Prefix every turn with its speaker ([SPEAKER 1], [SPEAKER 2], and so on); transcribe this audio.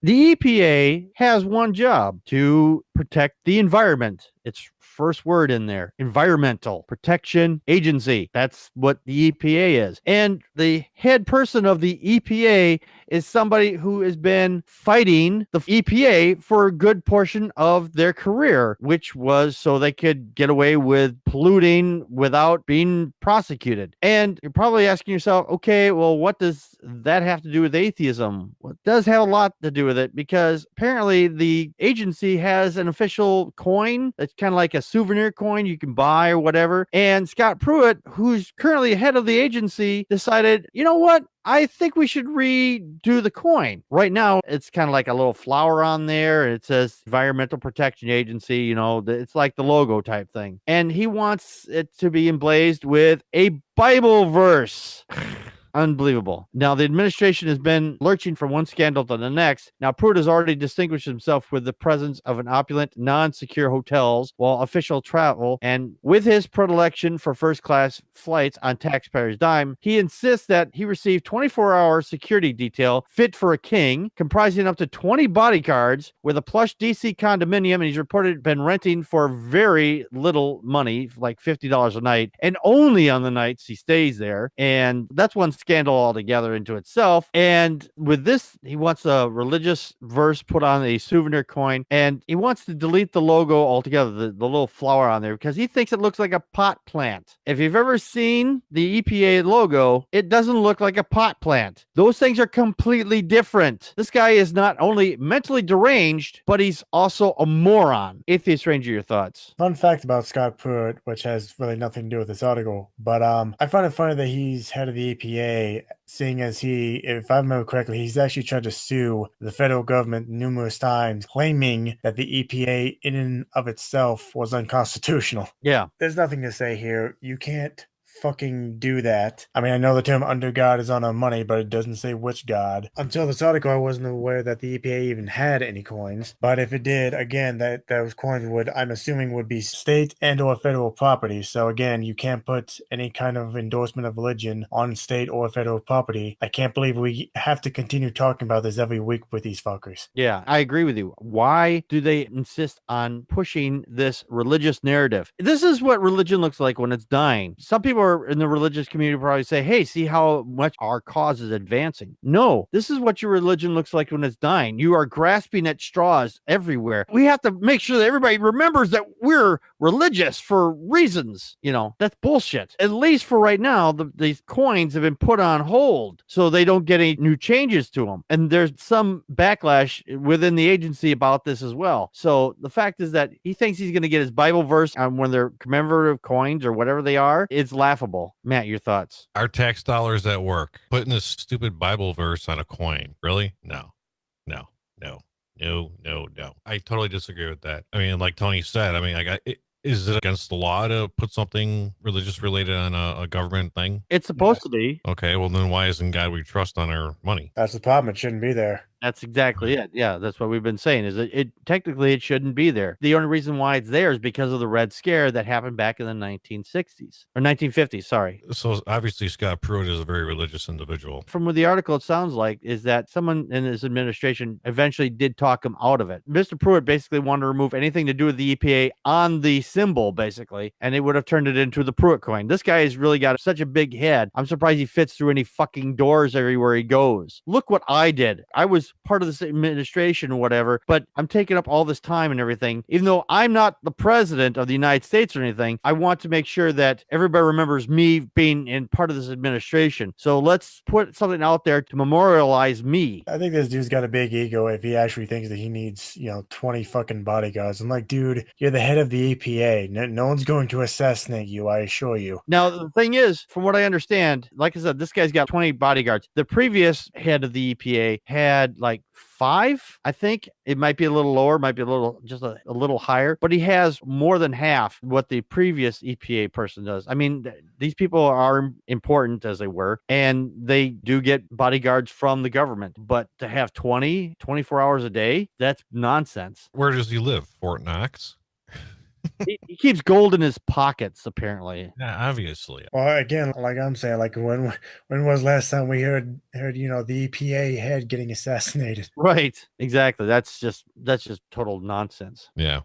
[SPEAKER 1] The EPA has one job: to protect the environment. It's first word in there: Environmental Protection Agency. That's what the EPA is. And the head person of the EPA is somebody who has been fighting the EPA for a good portion of their career, which was so they could get away with polluting without being prosecuted. And you're probably asking yourself, okay, well, what does that have to do with atheism? Well, it does have a lot to do with it, because apparently the agency has an official coin that's kind of like a souvenir coin you can buy or whatever. And Scott Pruitt, who's currently head of the agency, decided, you know what? I think we should redo the coin. Right now, it's kind of like a little flower on there. And it says Environmental Protection Agency. It's like the logo type thing. And he wants it to be emblazed with a Bible verse. Unbelievable. Now, the administration has been lurching from one scandal to the next. Now, Pruitt has already distinguished himself with the presence of an opulent, non-secure hotels while official travel, and with his predilection for first-class flights on taxpayers' dime, he insists that he received 24-hour security detail fit for a king, comprising up to 20 bodyguards with a plush DC condominium, and he's reported been renting for very little money, like $50 a night, and only on the nights he stays there. And that's one scandal altogether into itself. And with this, he wants a religious verse put on a souvenir coin, and he wants to delete the logo altogether, the little flower on there, because he thinks it looks like a pot plant. If you've ever seen the EPA logo, it doesn't look like a pot plant. Those things are completely different. This guy is not only mentally deranged, but he's also a moron. Atheist Ranger, your thoughts?
[SPEAKER 2] Fun fact about Scott Pruitt, which has really nothing to do with this article, but I find it funny that he's head of the EPA, seeing as if I remember correctly, he's actually tried to sue the federal government numerous times, claiming that the EPA in and of itself was unconstitutional.
[SPEAKER 1] Yeah.
[SPEAKER 2] There's nothing to say here. You can't fucking do that. I mean, I know the term under God is on our money, but it doesn't say which God. Until this article, I wasn't aware that the EPA even had any coins. But if it did, again, those coins I'm assuming, would be state and or federal property. So again, you can't put any kind of endorsement of religion on state or federal property. I can't believe we have to continue talking about this every week with these fuckers.
[SPEAKER 1] Yeah, I agree with you. Why do they insist on pushing this religious narrative? This is what religion looks like when it's dying. Some people in the religious community probably say, hey, see how much our cause is advancing. No, this is what your religion looks like when it's dying. You are grasping at straws everywhere. We have to make sure that everybody remembers that we're religious for reasons. That's bullshit. At least for right now, these coins have been put on hold so they don't get any new changes to them. And there's some backlash within the agency about this as well. So the fact is that he thinks he's going to get his Bible verse on when they're commemorative coins or whatever they are. It's laughable. Matt, your thoughts?
[SPEAKER 3] Our tax dollars at work putting this stupid Bible verse on a coin. Really? No. I totally disagree with that. I mean, like Tony said, is it against the law to put something religious related on a government thing?
[SPEAKER 1] It's supposed to be.
[SPEAKER 3] Okay, well then why isn't God we trust on our money?
[SPEAKER 2] That's the problem. It shouldn't be there.
[SPEAKER 1] That's exactly it. Yeah, that's what we've been saying, is it technically it shouldn't be there. The only reason why it's there is because of the Red Scare that happened back in the 1960s or 1950s, sorry.
[SPEAKER 3] So obviously Scott Pruitt is a very religious individual.
[SPEAKER 1] From what the article it sounds like is that someone in his administration eventually did talk him out of it. Mr. Pruitt basically wanted to remove anything to do with the EPA on the symbol, basically, and it would have turned it into the Pruitt coin. This guy has really got such a big head. I'm surprised he fits through any fucking doors everywhere he goes. Look what I did. I was part of this administration or whatever, but I'm taking up all this time and everything. Even though I'm not the president of the United States or anything, I want to make sure that everybody remembers me being in part of this administration. So let's put something out there to memorialize me.
[SPEAKER 2] I think this dude's got a big ego if he actually thinks that he needs, 20 fucking bodyguards. I'm like, dude, you're the head of the EPA. No one's going to assassinate you, I assure you.
[SPEAKER 1] Now, the thing is, from what I understand, like I said, this guy's got 20 bodyguards. The previous head of the EPA had like 5, I think. It might be a little lower, might be just a little higher, but he has more than half what the previous EPA person does. I mean, these people are important, as they were, and they do get bodyguards from the government, but to have 24 hours a day, that's nonsense.
[SPEAKER 3] Where does he live? Fort Knox?
[SPEAKER 1] He keeps gold in his pockets, apparently.
[SPEAKER 3] Yeah, obviously.
[SPEAKER 2] Well, again, like I'm saying, like when was last time we heard the EPA head getting assassinated?
[SPEAKER 1] Right. Exactly. That's just total nonsense.
[SPEAKER 3] Yeah.